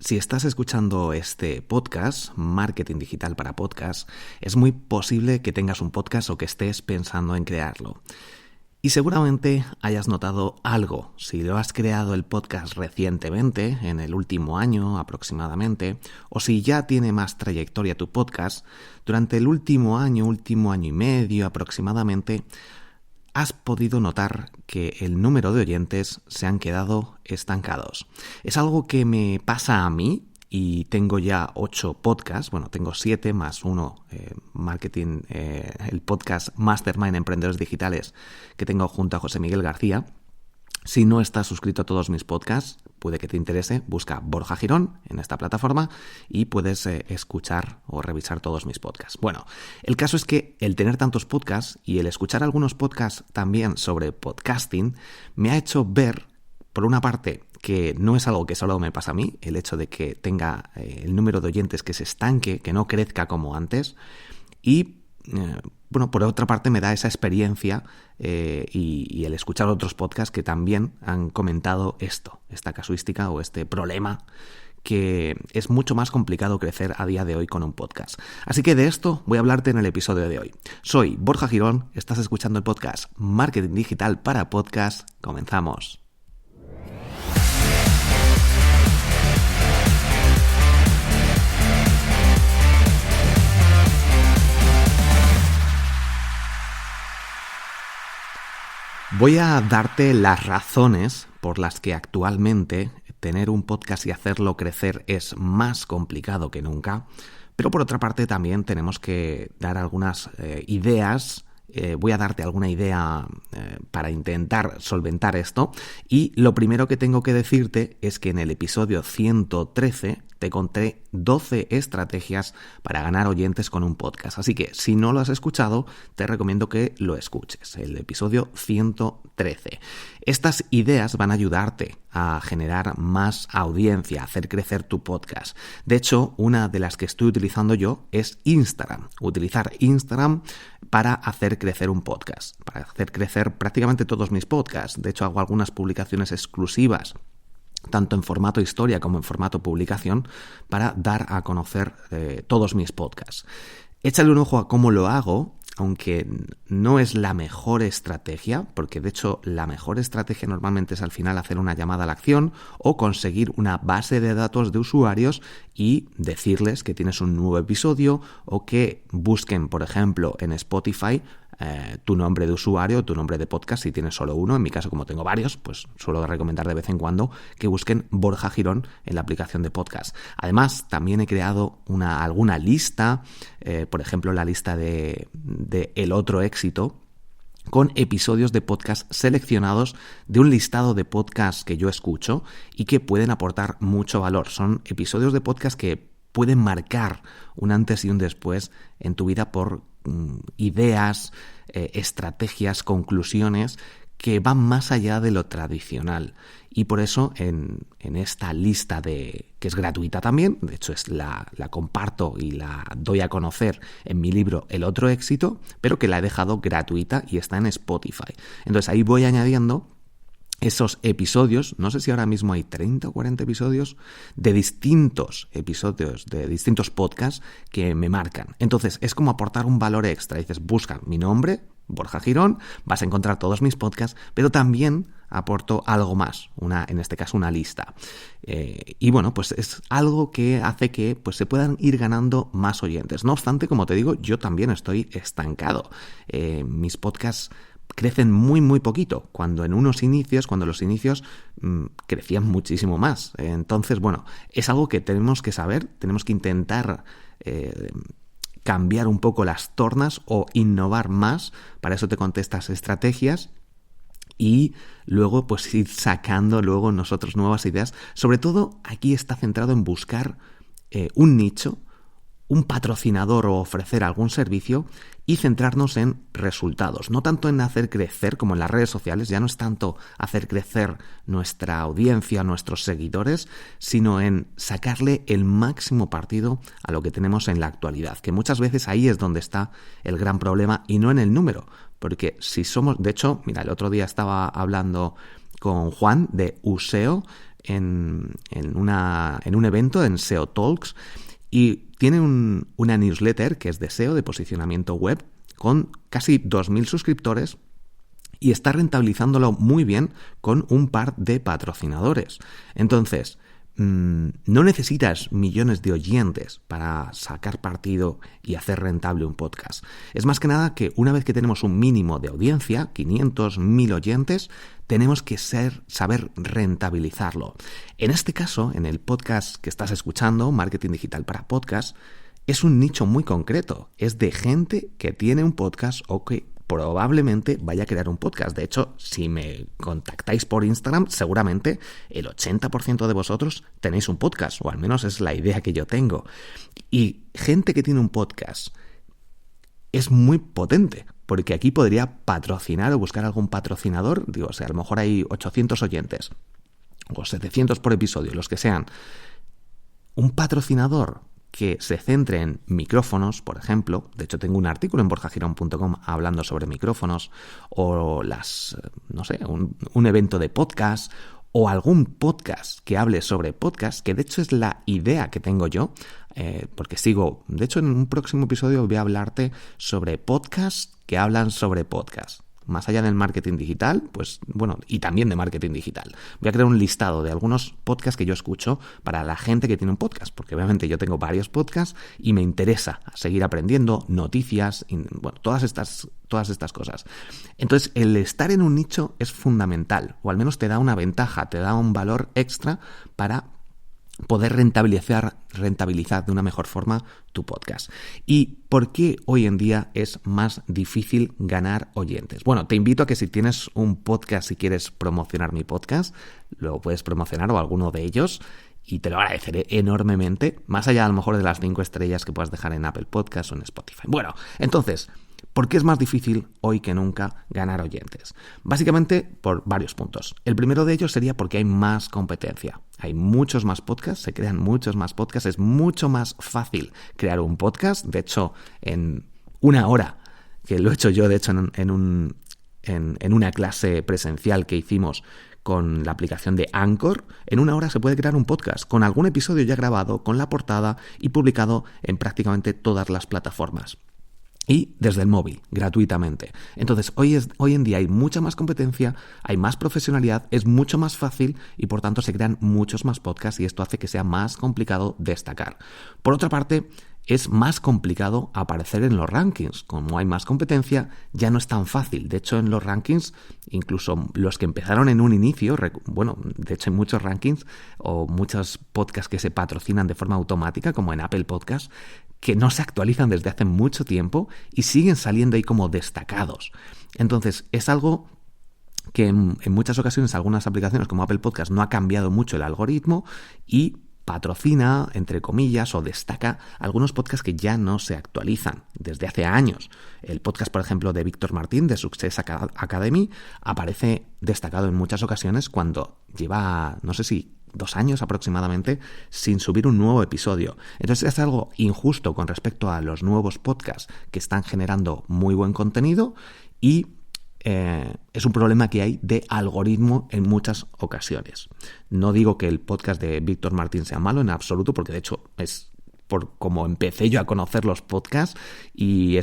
Si estás escuchando este podcast, Marketing Digital para Podcast, es muy posible que tengas un podcast o que estés pensando en crearlo. Y seguramente hayas notado algo. Si lo has creado el podcast recientemente, en el último año aproximadamente, o si ya tiene más trayectoria tu podcast, durante el último año y medio aproximadamente, has podido notar que el número de oyentes se han quedado estancados. Es algo que me pasa a mí y tengo ya 8 podcasts, tengo 7 más uno, el podcast Mastermind Emprendedores Digitales que tengo junto a José Miguel García. Si no estás suscrito a todos mis podcasts, puede que te interese, busca Borja Girón en esta plataforma y puedes escuchar o revisar todos mis podcasts. Bueno, el caso es que el tener tantos podcasts y el escuchar algunos podcasts también sobre podcasting me ha hecho ver, por una parte, que no es algo que solo me pasa a mí, el hecho de que tenga el número de oyentes que se estanque, que no crezca como antes, y por otra parte me da esa experiencia y el escuchar otros podcasts que también han comentado esta casuística o este problema, que es mucho más complicado crecer a día de hoy con un podcast. Así que de esto voy a hablarte en el episodio de hoy. Soy Borja Girón, estás escuchando el podcast Marketing Digital para Podcast. Comenzamos. Voy a darte las razones por las que actualmente tener un podcast y hacerlo crecer es más complicado que nunca, pero por otra parte también tenemos que dar algunas ideas. Voy a darte alguna idea para intentar solventar esto, y lo primero que tengo que decirte es que en el episodio 113 te conté 12 estrategias para ganar oyentes con un podcast. Así que si no lo has escuchado, te recomiendo que lo escuches, el episodio 113. Estas ideas van a ayudarte a generar más audiencia, a hacer crecer tu podcast. De hecho, una de las que estoy utilizando yo es Instagram. Utilizar Instagram para hacer crecer un podcast, para hacer crecer prácticamente todos mis podcasts. De hecho, hago algunas publicaciones exclusivas, tanto en formato historia como en formato publicación, para dar a conocer todos mis podcasts. Échale un ojo a cómo lo hago, aunque no es la mejor estrategia, porque de hecho la mejor estrategia normalmente es al final hacer una llamada a la acción o conseguir una base de datos de usuarios y decirles que tienes un nuevo episodio, o que busquen, por ejemplo, en Spotify tu nombre de usuario, tu nombre de podcast si tienes solo uno. En mi caso, como tengo varios, pues suelo recomendar de vez en cuando que busquen Borja Girón en la aplicación de podcast. Además, también he creado alguna lista, por ejemplo, la lista de El Otro Éxito, con episodios de podcast seleccionados de un listado de podcasts que yo escucho y que pueden aportar mucho valor. Son episodios de podcast que pueden marcar un antes y un después en tu vida por ideas, estrategias, conclusiones que van más allá de lo tradicional. Y por eso en esta lista que es gratuita también, de hecho la comparto y la doy a conocer en mi libro El Otro Éxito, pero que la he dejado gratuita y está en Spotify. Entonces ahí voy añadiendo esos episodios, no sé si ahora mismo hay 30 o 40 episodios de distintos podcasts que me marcan. Entonces es como aportar un valor extra. Dices, busca mi nombre, Borja Girón, vas a encontrar todos mis podcasts, pero también aporto algo más, en este caso una lista. Y pues es algo que hace que se puedan ir ganando más oyentes. No obstante, como te digo, yo también estoy estancado. Mis podcasts crecen muy muy poquito, cuando los inicios crecían muchísimo más. Entonces, es algo que tenemos que saber, tenemos que intentar cambiar un poco las tornas o innovar más. Para eso te conté estas estrategias y luego ir sacando nosotros nuevas ideas. Sobre todo aquí está centrado en buscar un nicho, un patrocinador o ofrecer algún servicio y centrarnos en resultados, no tanto en hacer crecer como en las redes sociales. Ya no es tanto hacer crecer nuestra audiencia, nuestros seguidores, sino en sacarle el máximo partido a lo que tenemos en la actualidad, que muchas veces ahí es donde está el gran problema y no en el número, porque si somos, de hecho, mira, el otro día estaba hablando con Juan de Useo, en un evento en SEO Talks y tiene una newsletter que es de SEO, de posicionamiento web, con casi 2.000 suscriptores y está rentabilizándolo muy bien con un par de patrocinadores. Entonces, no necesitas millones de oyentes para sacar partido y hacer rentable un podcast. Es más que nada que una vez que tenemos un mínimo de audiencia, 500, 1.000 oyentes, tenemos que saber rentabilizarlo. En este caso, en el podcast que estás escuchando, Marketing Digital para Podcast, es un nicho muy concreto. Es de gente que tiene un podcast o que probablemente vaya a crear un podcast. De hecho, si me contactáis por Instagram, seguramente el 80% de vosotros tenéis un podcast, o al menos es la idea que yo tengo. Y gente que tiene un podcast es muy potente, porque aquí podría patrocinar o buscar algún patrocinador. Digo, o sea, a lo mejor hay 800 oyentes, o 700 por episodio, los que sean. Un patrocinador que se centre en micrófonos, por ejemplo. De hecho, tengo un artículo en borjagirón.com hablando sobre micrófonos, o un evento de podcast, o algún podcast que hable sobre podcast, que de hecho es la idea que tengo yo, porque de hecho en un próximo episodio voy a hablarte sobre podcasts que hablan sobre podcast. Más allá del marketing digital, pues bueno, y también de marketing digital. Voy a crear un listado de algunos podcasts que yo escucho para la gente que tiene un podcast, porque obviamente yo tengo varios podcasts y me interesa seguir aprendiendo, noticias, bueno, todas estas cosas. Entonces, el estar en un nicho es fundamental, o al menos te da una ventaja, te da un valor extra para poder rentabilizar de una mejor forma tu podcast. ¿Y por qué hoy en día es más difícil ganar oyentes? Bueno, te invito a que si tienes un podcast y quieres promocionar mi podcast, lo puedes promocionar o alguno de ellos y te lo agradeceré enormemente, más allá a lo mejor de las 5 estrellas que puedas dejar en Apple Podcasts o en Spotify. Bueno, entonces, ¿por qué es más difícil hoy que nunca ganar oyentes? Básicamente por varios puntos. El primero de ellos sería porque hay más competencia. Hay muchos más podcasts, se crean muchos más podcasts, es mucho más fácil crear un podcast. De hecho, en una hora, que lo he hecho yo, de hecho, en una clase presencial que hicimos con la aplicación de Anchor, en una hora se puede crear un podcast con algún episodio ya grabado, con la portada y publicado en prácticamente todas las plataformas. Y desde el móvil, gratuitamente. Entonces, hoy en día hay mucha más competencia, hay más profesionalidad, es mucho más fácil y por tanto se crean muchos más podcasts y esto hace que sea más complicado destacar. Por otra parte, es más complicado aparecer en los rankings. Como hay más competencia, ya no es tan fácil. De hecho, en los rankings, incluso los que empezaron en un inicio, de hecho hay muchos rankings o muchos podcasts que se patrocinan de forma automática, como en Apple Podcasts, que no se actualizan desde hace mucho tiempo y siguen saliendo ahí como destacados. Entonces, es algo que en muchas ocasiones algunas aplicaciones como Apple Podcast no ha cambiado mucho el algoritmo y patrocina, entre comillas, o destaca algunos podcasts que ya no se actualizan desde hace años. El podcast, por ejemplo, de Víctor Martín, de Success Academy, aparece destacado en muchas ocasiones cuando lleva, no sé si 2 años aproximadamente, sin subir un nuevo episodio. Entonces es algo injusto con respecto a los nuevos podcasts que están generando muy buen contenido y es un problema que hay de algoritmo en muchas ocasiones. No digo que el podcast de Víctor Martín sea malo en absoluto, porque de hecho es por como empecé yo a conocer los podcasts y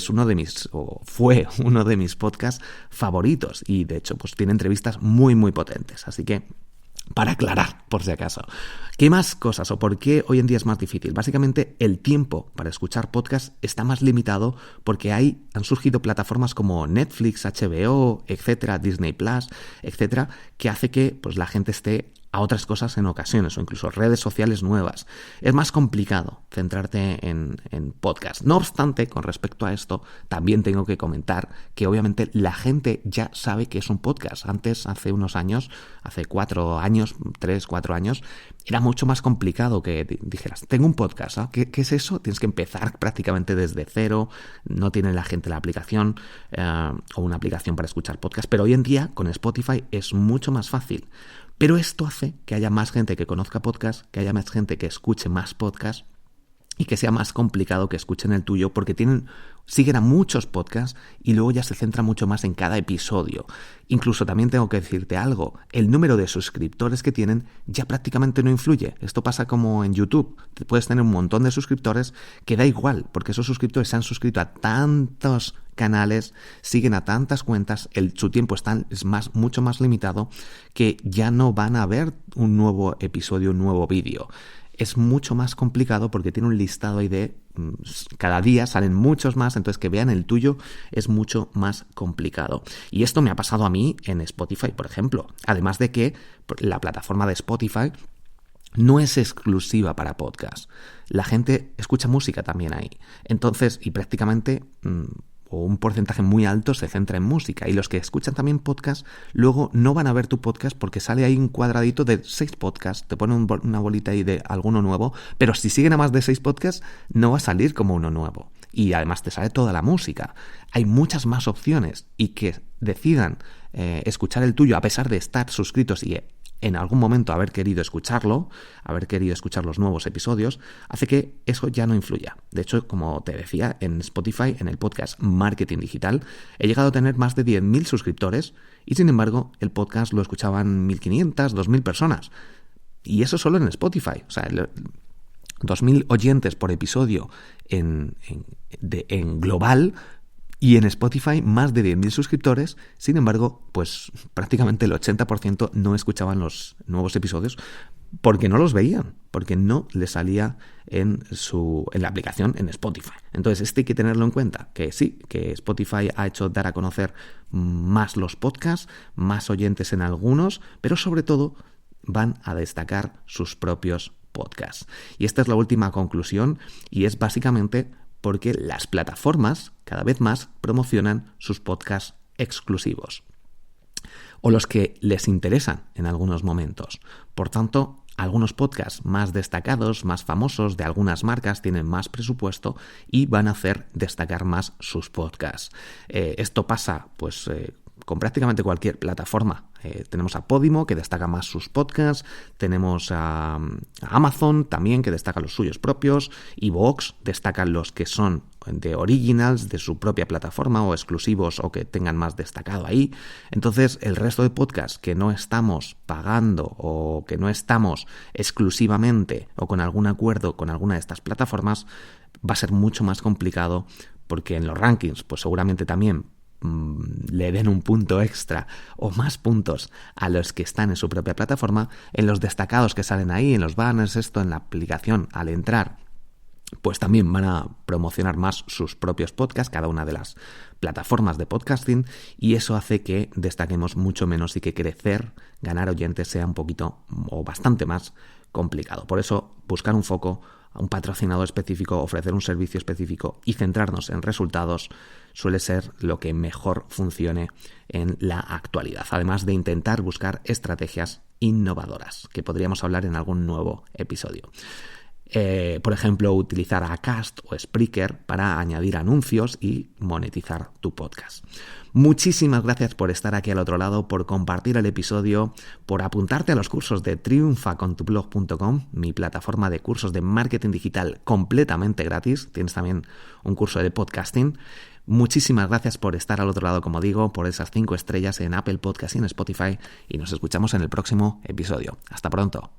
fue uno de mis podcasts favoritos y de hecho pues tiene entrevistas muy muy potentes, así que para aclarar, por si acaso. ¿Qué más cosas o por qué hoy en día es más difícil? Básicamente, el tiempo para escuchar podcast está más limitado porque han surgido plataformas como Netflix, HBO, etcétera, Disney Plus, etcétera, que hace que pues, la gente esté a otras cosas en ocasiones o incluso redes sociales nuevas. Es más complicado centrarte en podcast. No obstante, con respecto a esto, también tengo que comentar que obviamente la gente ya sabe que es un podcast. Antes, hace unos años, hace 4 años, 3, 4 años, era mucho más complicado que dijeras, tengo un podcast, ¿ah? ¿Qué es eso? Tienes que empezar prácticamente desde cero, no tiene la gente la aplicación o una aplicación para escuchar podcast, pero hoy en día con Spotify es mucho más fácil. Pero esto hace que haya más gente que conozca podcast, que haya más gente que escuche más podcast y que sea más complicado que escuchen el tuyo porque tienen siguen a muchos podcasts y luego ya se centra mucho más en cada episodio. Incluso también tengo que decirte algo, el número de suscriptores que tienen ya prácticamente no influye. Esto pasa como en YouTube. Puedes tener un montón de suscriptores que da igual, porque esos suscriptores se han suscrito a tantos canales, siguen a tantas cuentas, su tiempo es mucho más limitado, que ya no van a ver un nuevo episodio, un nuevo vídeo. Es mucho más complicado porque tiene un listado ahí de cada día salen muchos más, entonces que vean el tuyo es mucho más complicado. Y esto me ha pasado a mí en Spotify, por ejemplo. Además de que la plataforma de Spotify no es exclusiva para podcast. La gente escucha música también ahí. Entonces, y prácticamente o un porcentaje muy alto se centra en música, y los que escuchan también podcast luego no van a ver tu podcast porque sale ahí un cuadradito de 6 podcasts, te pone una bolita ahí de alguno nuevo, pero si siguen a más de 6 podcasts no va a salir como uno nuevo, y además te sale toda la música. Hay muchas más opciones, y que decidan escuchar el tuyo a pesar de estar suscritos y en algún momento haber querido escuchar los nuevos episodios, hace que eso ya no influya. De hecho, como te decía, en Spotify, en el podcast Marketing Digital, he llegado a tener más de 10.000 suscriptores y, sin embargo, el podcast lo escuchaban 1.500, 2.000 personas. Y eso solo en Spotify. O sea, 2.000 oyentes por episodio en global. Y en Spotify más de 10.000 suscriptores, sin embargo, pues prácticamente el 80% no escuchaban los nuevos episodios porque no los veían, porque no les salía en la aplicación en Spotify. Entonces, hay que tenerlo en cuenta, que sí, que Spotify ha hecho dar a conocer más los podcasts, más oyentes en algunos, pero sobre todo van a destacar sus propios podcasts. Y esta es la última conclusión, y es básicamente porque las plataformas cada vez más promocionan sus podcasts exclusivos o los que les interesan en algunos momentos. Por tanto, algunos podcasts más destacados, más famosos de algunas marcas tienen más presupuesto y van a hacer destacar más sus podcasts. Esto pasa con prácticamente cualquier plataforma. Tenemos a Podimo, que destaca más sus podcasts, tenemos a Amazon también, que destaca los suyos propios, iVoox destaca los que son de originals de su propia plataforma o exclusivos o que tengan más destacado ahí. Entonces, el resto de podcasts que no estamos pagando o que no estamos exclusivamente o con algún acuerdo con alguna de estas plataformas, va a ser mucho más complicado, porque en los rankings pues seguramente también le den un punto extra o más puntos a los que están en su propia plataforma, en los destacados que salen ahí, en los banners, en la aplicación al entrar, pues también van a promocionar más sus propios podcasts, cada una de las plataformas de podcasting, y eso hace que destaquemos mucho menos y que crecer, ganar oyentes, sea un poquito o bastante más complicado. Por eso, buscar un foco, un patrocinador específico, ofrecer un servicio específico y centrarnos en resultados suele ser lo que mejor funcione en la actualidad, además de intentar buscar estrategias innovadoras, que podríamos hablar en algún nuevo episodio. Por ejemplo, utilizar Acast o Spreaker para añadir anuncios y monetizar tu podcast. Muchísimas gracias por estar aquí al otro lado, por compartir el episodio, por apuntarte a los cursos de triunfacontublog.com, mi plataforma de cursos de marketing digital completamente gratis. Tienes también un curso de podcasting. Muchísimas gracias por estar al otro lado, como digo, por esas 5 estrellas en Apple Podcast y en Spotify, y nos escuchamos en el próximo episodio. Hasta pronto.